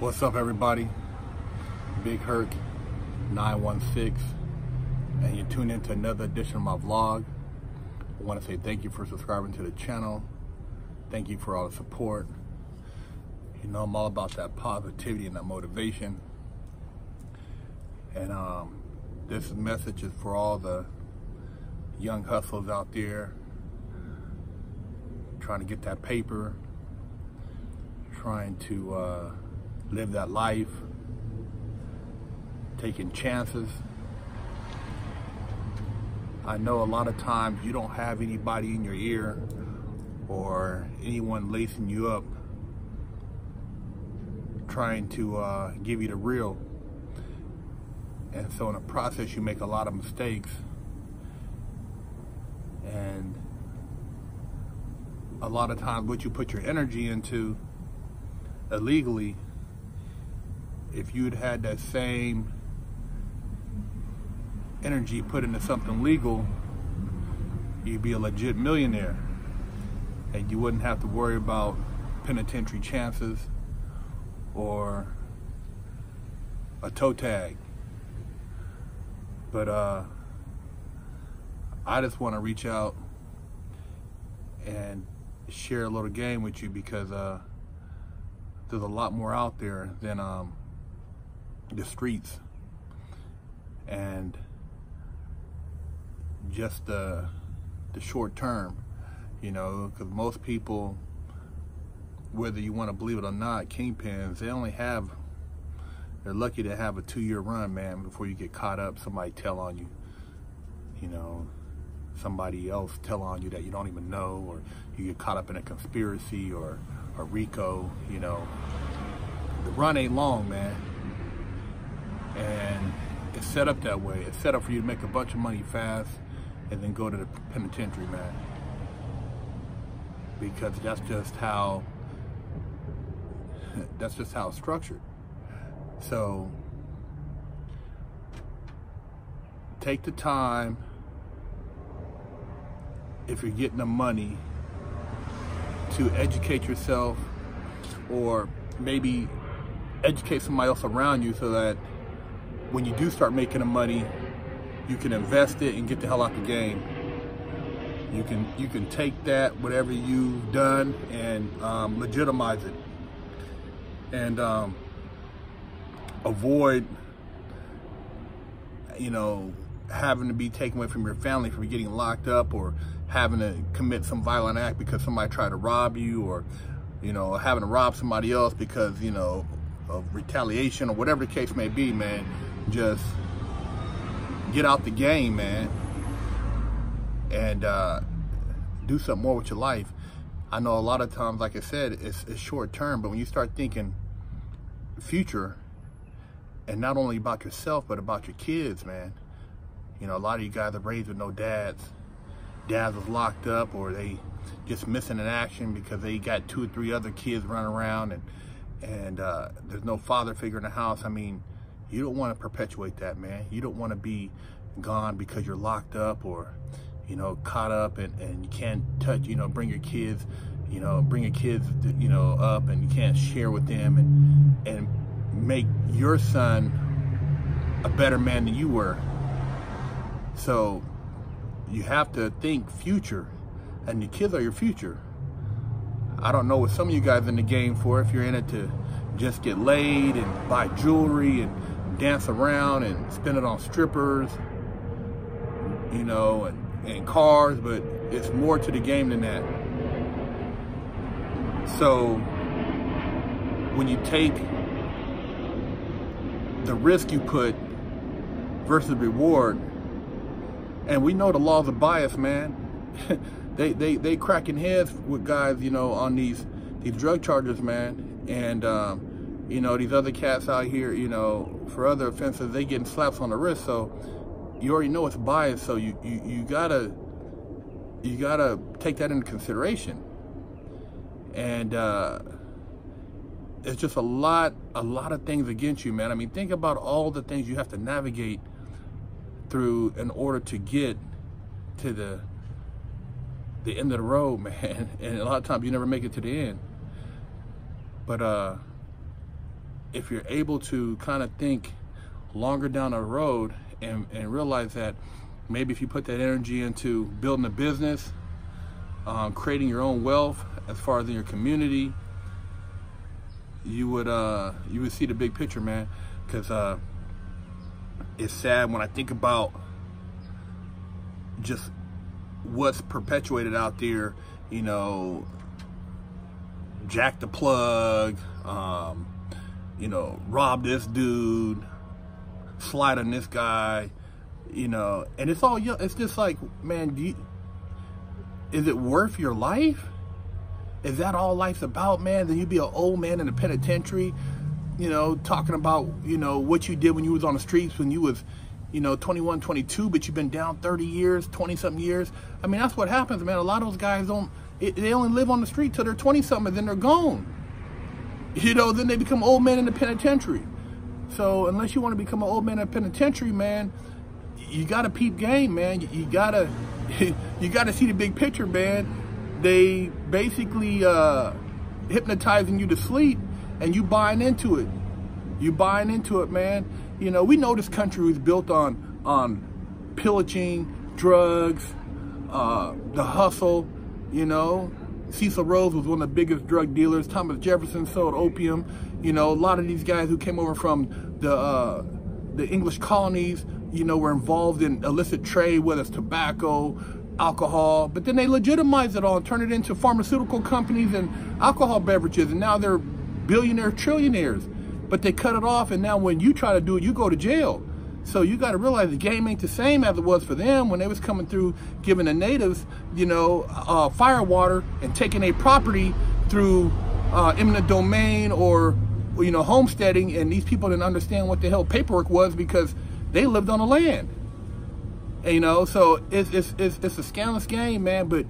What's up, everybody? Big Herc 916, and you tune into another edition of my vlog. I want to say thank you for subscribing to the channel. Thank you for all the support. You know, I'm all about that positivity and that motivation. And this message is for all the young hustlers out there trying to get that paper, trying to live that life, taking chances. I know a lot of times you don't have anybody in your ear or anyone lacing you up trying to give you the real. And so in the process you make a lot of mistakes, and a lot of times what you put your energy into illegally, if you'd had that same energy put into something legal, you'd be a legit millionaire, and you wouldn't have to worry about penitentiary chances or a toe tag. But I just want to reach out and share a little game with you, because there's a lot more out there than the streets and just the short term, you know, because most people, whether you want to believe it or not, kingpins, they're lucky to have a 2-year run, man, before you get caught up. Somebody tell on you, you know, somebody else tell on you that you don't even know, or you get caught up in a conspiracy or a RICO, you know. The run ain't long, man. And it's set up that way. It's set up for you to make a bunch of money fast and then go to the penitentiary, man. Because that's just how it's structured. So take the time, if you're getting the money, to educate yourself, or maybe educate somebody else around you, so that when you do start making the money, you can invest it and get the hell out the game. You can take that, whatever you've done, and legitimize it, and avoid, you know, having to be taken away from your family, from getting locked up, or having to commit some violent act because somebody tried to rob you, or, you know, having to rob somebody else because, you know, of retaliation, or whatever the case may be, man. Just get out the game, man, and do something more with your life. I know a lot of times, like I said, it's short term, but when you start thinking future, and not only about yourself, but about your kids, man. You know, a lot of you guys are raised with no dads. Dads was locked up, or they just missing in action because they got 2 or 3 other kids running around, and there's no father figure in the house. I mean, you don't want to perpetuate that, man. You don't want to be gone because you're locked up, or, you know, caught up, and you can't touch, you know, bring your kids, you know, up, and you can't share with them and make your son a better man than you were. So you have to think future, and your kids are your future. I don't know what some of you guys in the game for, if you're in it to just get laid and buy jewelry and dance around and spend it on strippers, you know, and cars, but it's more to the game than that. So when you take the risk you put versus reward, and we know the laws of bias, man. they cracking heads with guys, you know, on these drug charges, man, and you know, these other cats out here, you know, for other offenses, they getting slaps on the wrist. So you already know it's biased. So you gotta take that into consideration. And it's just a lot of things against you, man. I mean, think about all the things you have to navigate through in order to get to the end of the road, man. And a lot of times you never make it to the end. But if you're able to kind of think longer down the road and realize that maybe if you put that energy into building a business, creating your own wealth as far as in your community, you would see the big picture, man. Because it's sad when I think about just what's perpetuated out there, you know, jack the plug, you know, rob this dude, slide on this guy, you know, and it's all, it's just like, man, is it worth your life? Is that all life's about, man? Then you'd be an old man in the penitentiary, you know, talking about, you know, what you did when you was on the streets when you was, you know, 21, 22, but you've been down 30 years, 20-something years. I mean, that's what happens, man. A lot of those guys they only live on the street till they're 20-something, and then they're gone. You know, then they become old men in the penitentiary. So unless you want to become an old man in the penitentiary, man, you got to peep game, man. You got to you got to see the big picture, man. They basically hypnotizing you to sleep, and you buying into it. You buying into it, man. You know, we know this country was built on pillaging, drugs, the hustle, you know. Cecil Rhodes was one of the biggest drug dealers. Thomas Jefferson sold opium. You know, a lot of these guys who came over from the English colonies, you know, were involved in illicit trade, whether it's tobacco, alcohol, but then they legitimized it all and turned it into pharmaceutical companies and alcohol beverages, and now they're billionaire trillionaires. But they cut it off, and now when you try to do it, you go to jail. So you got to realize the game ain't the same as it was for them when they was coming through giving the natives, you know, fire water and taking a property through eminent domain or, you know, homesteading, and these people didn't understand what the hell paperwork was because they lived on the land. And, you know, so it's a scandalous game, man. But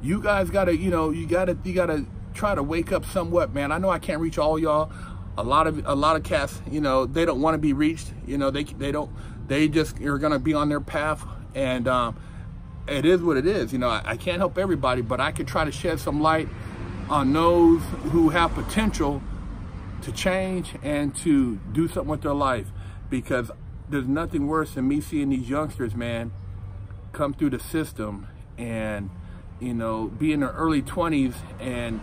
you guys gotta, you know, you gotta try to wake up somewhat, man. I know I can't reach all y'all. A lot of cats, you know, they don't want to be reached. You know, they just are gonna be on their path, and it is what it is. You know, I can't help everybody, but I could try to shed some light on those who have potential to change and to do something with their life, because there's nothing worse than me seeing these youngsters, man, come through the system and, you know, be in their early 20s and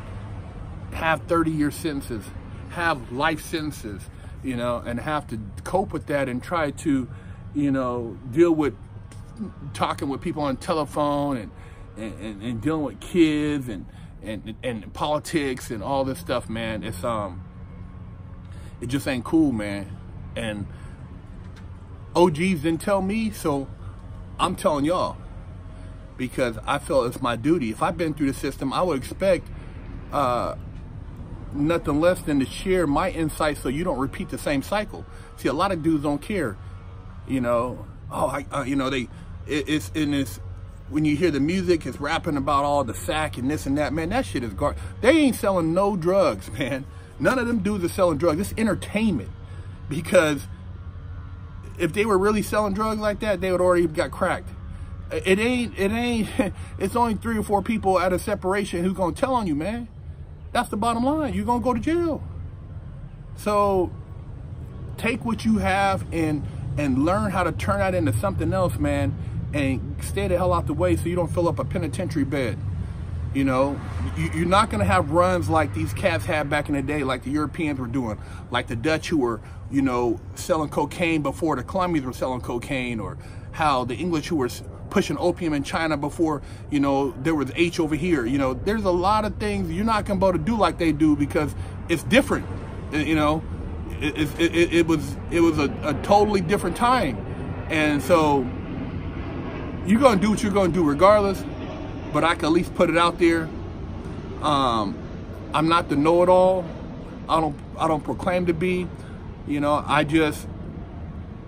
have 30-year sentences, have life sentences, you know, and have to cope with that and try to, you know, deal with talking with people on telephone and dealing with kids and politics and all this stuff, man. It's it just ain't cool, man. And OGs didn't tell me, so I'm telling y'all, because I feel it's my duty. If I've been through the system, I would expect nothing less than to share my insights so you don't repeat the same cycle. See, a lot of dudes don't care, you know. Oh, you know, it's in this, when you hear the music, it's rapping about all the sack and this and that, man. That shit is garbage. They ain't selling no drugs, man. None of them dudes are selling drugs. It's entertainment, because if they were really selling drugs like that, they would already got cracked. It ain't, it's only 3 or 4 people at a separation who's gonna tell on you, man. That's the bottom line. You're gonna go to jail. So take what you have and learn how to turn that into something else, man, and stay the hell out the way so you don't fill up a penitentiary bed. You know, you're not going to have runs like these cats had back in the day, like the Europeans were doing, like the Dutch who were, you know, selling cocaine before the Colombians were selling cocaine, or how the English who were pushing opium in China before, you know, there was H over here. You know, there's a lot of things you're not going to be able to do like they do because it's different. You know, it was a totally different time. And so you're going to do what you're going to do regardless. But I can at least put it out there. I'm not the know-it-all. I don't proclaim to be. You know, I just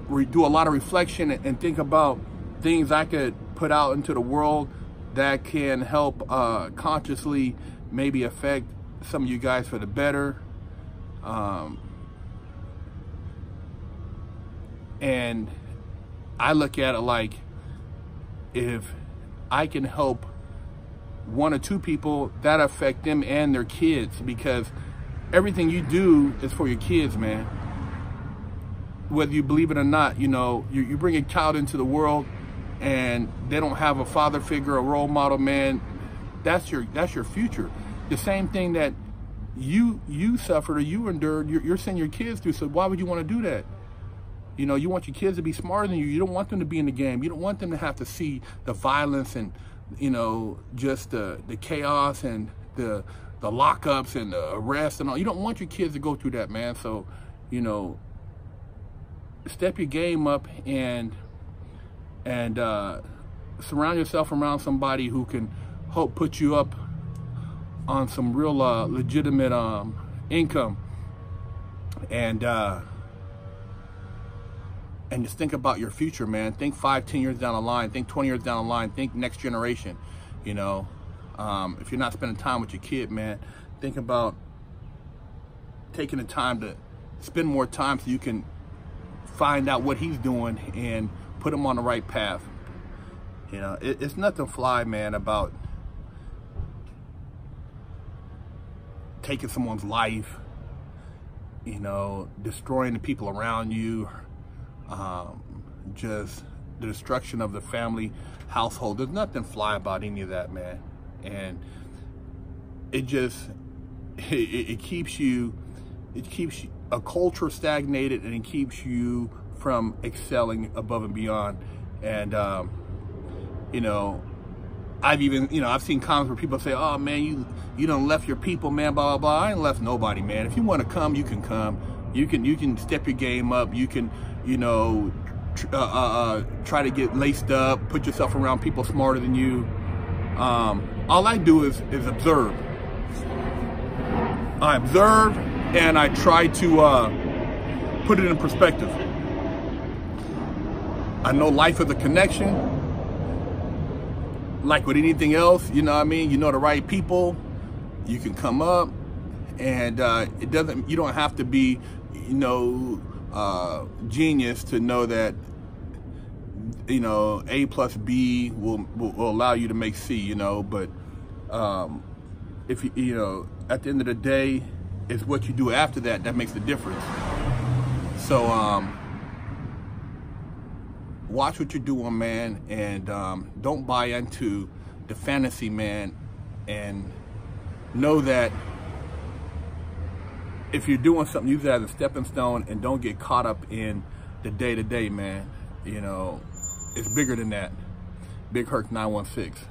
do a lot of reflection and think about things I could put out into the world that can help consciously maybe affect some of you guys for the better. And I look at it like, if I can help 1 or 2 people, that affect them and their kids, because everything you do is for your kids, man. Whether you believe it or not, you know, you bring a child into the world and they don't have a father figure, a role model, man, that's your future. The same thing that you suffered or you endured, you're sending your kids through. So why would you want to do that? You know, you want your kids to be smarter than you. You don't want them to be in the game. You don't want them to have to see the violence and, you know, just the chaos and the lockups and the arrests and all. You don't want your kids to go through that, man. So, you know, step your game up and surround yourself around somebody who can help put you up on some real legitimate income, and just think about your future, man. Think 5, 10 years down the line. Think 20 years down the line. Think next generation. You know, if you're not spending time with your kid, man, think about taking the time to spend more time so you can find out what he's doing and put him on the right path. You know, it's nothing fly, man, about taking someone's life, you know, destroying the people around you, just the destruction of the family household. There's nothing fly about any of that, man. And it just it keeps you a culture stagnated, and it keeps you from excelling above and beyond. And you know, I've seen comments where people say, "Oh man, you done left your people, man, blah blah blah." I ain't left nobody, man. If you want to come, you can come. You can step your game up. You can, you know, try to get laced up, put yourself around people smarter than you. All I do is observe. I observe and I try to put it in perspective. I know life is a connection. Like with anything else, you know what I mean? You know the right people, you can come up, and you don't have to be, you know, genius to know that, you know, A plus B will allow you to make C, you know. But if you know, at the end of the day, it's what you do after that makes the difference. So watch what you're doing, man, and don't buy into the fantasy, man, and know that if you're doing something, use it as a stepping stone, and don't get caught up in the day-to-day, man. You know, it's bigger than that. Big Herc 916.